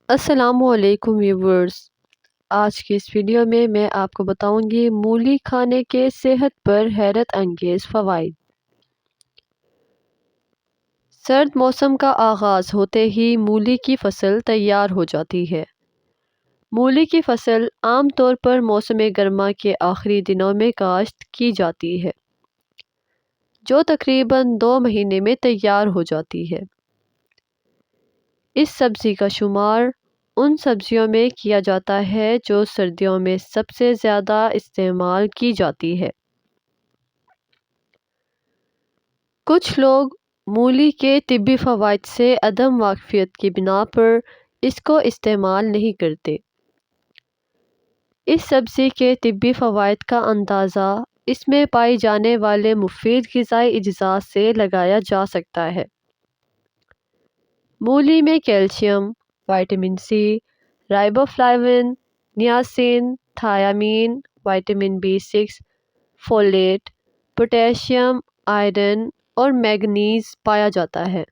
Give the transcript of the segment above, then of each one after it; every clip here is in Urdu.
السلام علیکم ویورز، آج کی اس ویڈیو میں آپ کو بتاؤں گی مولی کھانے کے صحت پر حیرت انگیز فوائد۔ سرد موسم کا آغاز ہوتے ہی مولی کی فصل تیار ہو جاتی ہے۔ مولی کی فصل عام طور پر موسم گرما کے آخری دنوں میں کاشت کی جاتی ہے، جو تقریباً 2 مہینے میں تیار ہو جاتی ہے۔ اس سبزی کا شمار ان سبزیوں میں کیا جاتا ہے جو سردیوں میں سب سے زیادہ استعمال کی جاتی ہے۔ کچھ لوگ مولی کے طبی فوائد سے عدم واقفیت کی بنا پر اس کو استعمال نہیں کرتے۔ اس سبزی کے طبی فوائد کا اندازہ اس میں پائی جانے والے مفید غذائی اجزاء سے لگایا جا سکتا ہے۔ مولی میں calcium, vitamin C, riboflavin, niacin, thiamine, vitamin B6، folate, potassium, iron اور مینگنیز پایا جاتا ہے۔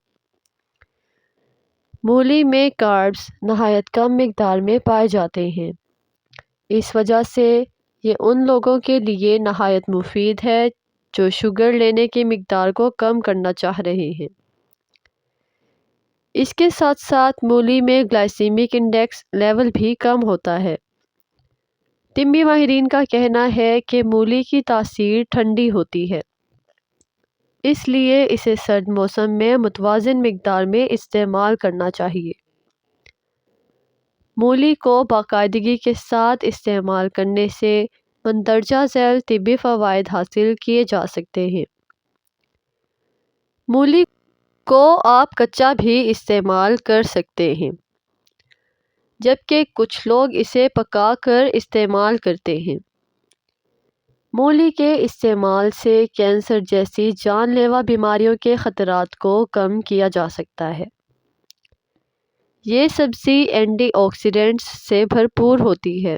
مولی میں کاربز نہایت کم مقدار میں پائے جاتے ہیں، اس وجہ سے یہ ان لوگوں کے لیے نہایت مفید ہے جو شوگر لینے کی مقدار کو کم کرنا چاہ رہے ہیں۔ اس کے ساتھ ساتھ مولی میں گلائسیمک انڈیکس لیول بھی کم ہوتا ہے۔ طبی ماہرین کا کہنا ہے کہ مولی کی تاثیر ٹھنڈی ہوتی ہے، اس لیے اسے سرد موسم میں متوازن مقدار میں استعمال کرنا چاہیے۔ مولی کو باقاعدگی کے ساتھ استعمال کرنے سے مندرجہ ذیل طبی فوائد حاصل کیے جا سکتے ہیں۔ مولی کو آپ کچا بھی استعمال کر سکتے ہیں، جبکہ کچھ لوگ اسے پکا کر استعمال کرتے ہیں۔ مولی کے استعمال سے کینسر جیسی جان لیوا بیماریوں کے خطرات کو کم کیا جا سکتا ہے۔ یہ سبزی اینٹی آکسیڈنٹس سے بھرپور ہوتی ہے،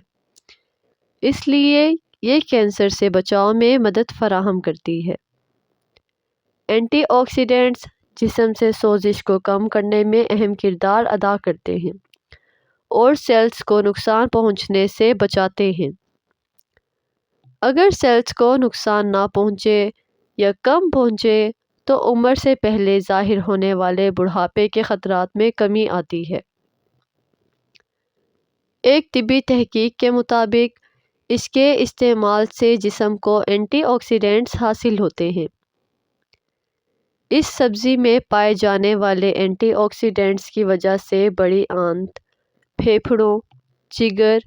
اس لیے یہ کینسر سے بچاؤ میں مدد فراہم کرتی ہے۔ اینٹی آکسیڈنٹس جسم سے سوزش کو کم کرنے میں اہم کردار ادا کرتے ہیں اور سیلز کو نقصان پہنچنے سے بچاتے ہیں۔ اگر سیلز کو نقصان نہ پہنچے یا کم پہنچے تو عمر سے پہلے ظاہر ہونے والے بڑھاپے کے خطرات میں کمی آتی ہے۔ ایک طبی تحقیق کے مطابق اس کے استعمال سے جسم کو اینٹی آکسیڈنٹس حاصل ہوتے ہیں۔ اس سبزی میں پائے جانے والے اینٹی آکسیڈنٹس کی وجہ سے بڑی آنت، پھیپھڑوں، جگر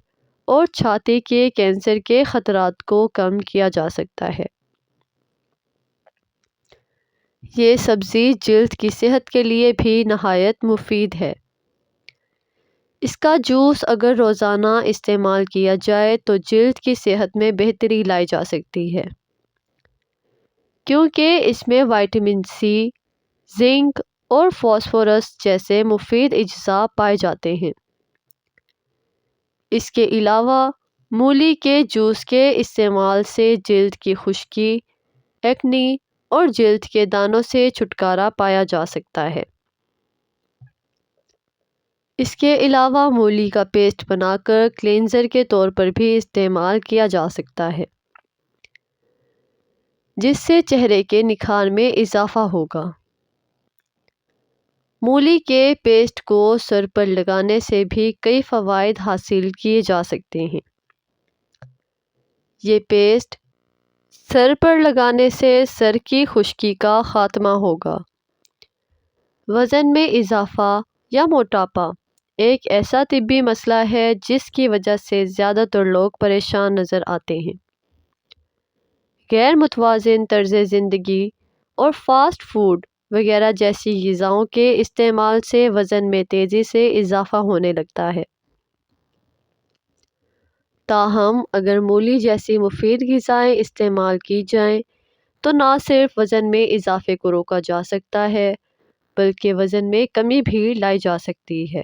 اور چھاتی کے کینسر کے خطرات کو کم کیا جا سکتا ہے۔ یہ سبزی جلد کی صحت کے لیے بھی نہایت مفید ہے۔ اس کا جوس اگر روزانہ استعمال کیا جائے تو جلد کی صحت میں بہتری لائی جا سکتی ہے، کیونکہ اس میں وٹامن سی، زنک اور فاسفورس جیسے مفید اجزاء پائے جاتے ہیں۔ اس کے علاوہ مولی کے جوس کے استعمال سے جلد کی خشکی، ایکنی اور جلد کے دانوں سے چھٹکارا پایا جا سکتا ہے۔ اس کے علاوہ مولی کا پیسٹ بنا کر کلینزر کے طور پر بھی استعمال کیا جا سکتا ہے، جس سے چہرے کے نکھار میں اضافہ ہوگا۔ مولی کے پیسٹ کو سر پر لگانے سے بھی کئی فوائد حاصل کیے جا سکتے ہیں۔ یہ پیسٹ سر پر لگانے سے سر کی خشکی کا خاتمہ ہوگا۔ وزن میں اضافہ یا موٹاپا ایک ایسا طبی مسئلہ ہے جس کی وجہ سے زیادہ تر لوگ پریشان نظر آتے ہیں۔ غیر متوازن طرز زندگی اور فاسٹ فوڈ وغیرہ جیسی غذاؤں کے استعمال سے وزن میں تیزی سے اضافہ ہونے لگتا ہے۔ تاہم اگر مولی جیسی مفید غذائیں استعمال کی جائیں تو نہ صرف وزن میں اضافے کو روکا جا سکتا ہے بلکہ وزن میں کمی بھی لائی جا سکتی ہے۔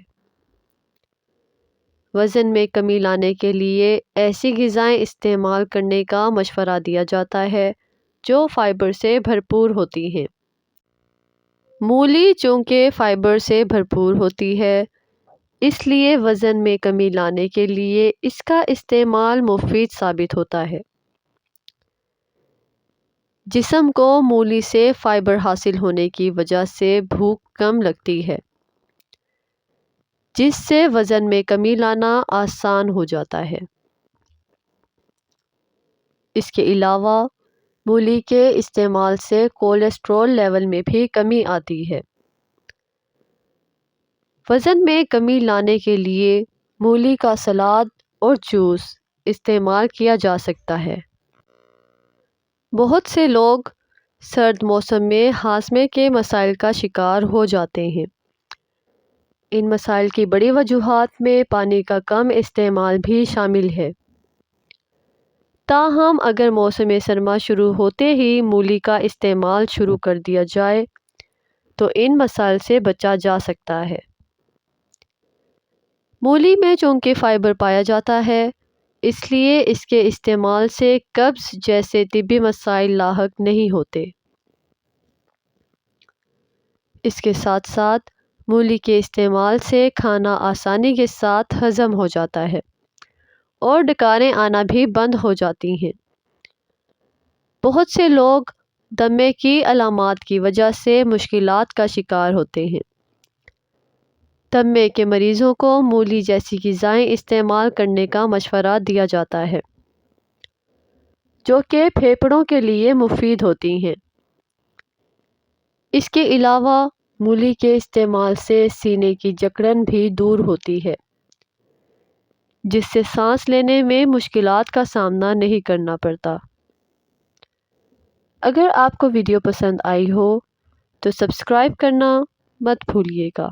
وزن میں کمی لانے کے لیے ایسی غذائیں استعمال کرنے کا مشورہ دیا جاتا ہے جو فائبر سے بھرپور ہوتی ہیں۔ مولی چونکہ فائبر سے بھرپور ہوتی ہے، اس لیے وزن میں کمی لانے کے لیے اس کا استعمال مفید ثابت ہوتا ہے۔ جسم کو مولی سے فائبر حاصل ہونے کی وجہ سے بھوک کم لگتی ہے، جس سے وزن میں کمی لانا آسان ہو جاتا ہے۔ اس کے علاوہ مولی کے استعمال سے کولیسٹرول لیول میں بھی کمی آتی ہے۔ وزن میں کمی لانے کے لیے مولی کا سلاد اور جوس استعمال کیا جا سکتا ہے۔ بہت سے لوگ سرد موسم میں ہاضمے کے مسائل کا شکار ہو جاتے ہیں۔ ان مسائل کی بڑی وجوہات میں پانی کا کم استعمال بھی شامل ہے۔ تاہم اگر موسم سرما شروع ہوتے ہی مولی کا استعمال شروع کر دیا جائے تو ان مسائل سے بچا جا سکتا ہے۔ مولی میں چونکہ فائبر پایا جاتا ہے، اس لیے اس کے استعمال سے قبض جیسے طبی مسائل لاحق نہیں ہوتے۔ اس کے ساتھ ساتھ مولی کے استعمال سے کھانا آسانی کے ساتھ ہضم ہو جاتا ہے اور ڈکاریں آنا بھی بند ہو جاتی ہیں۔ بہت سے لوگ دمے کی علامات کی وجہ سے مشکلات کا شکار ہوتے ہیں۔ دمے کے مریضوں کو مولی جیسی غذائیں استعمال کرنے کا مشورہ دیا جاتا ہے، جو کہ پھیپھڑوں کے لیے مفید ہوتی ہیں۔ اس کے علاوہ مولی کے استعمال سے سینے کی جکڑن بھی دور ہوتی ہے، جس سے سانس لینے میں مشکلات کا سامنا نہیں کرنا پڑتا۔ اگر آپ کو ویڈیو پسند آئی ہو تو سبسکرائب کرنا مت بھولیے گا۔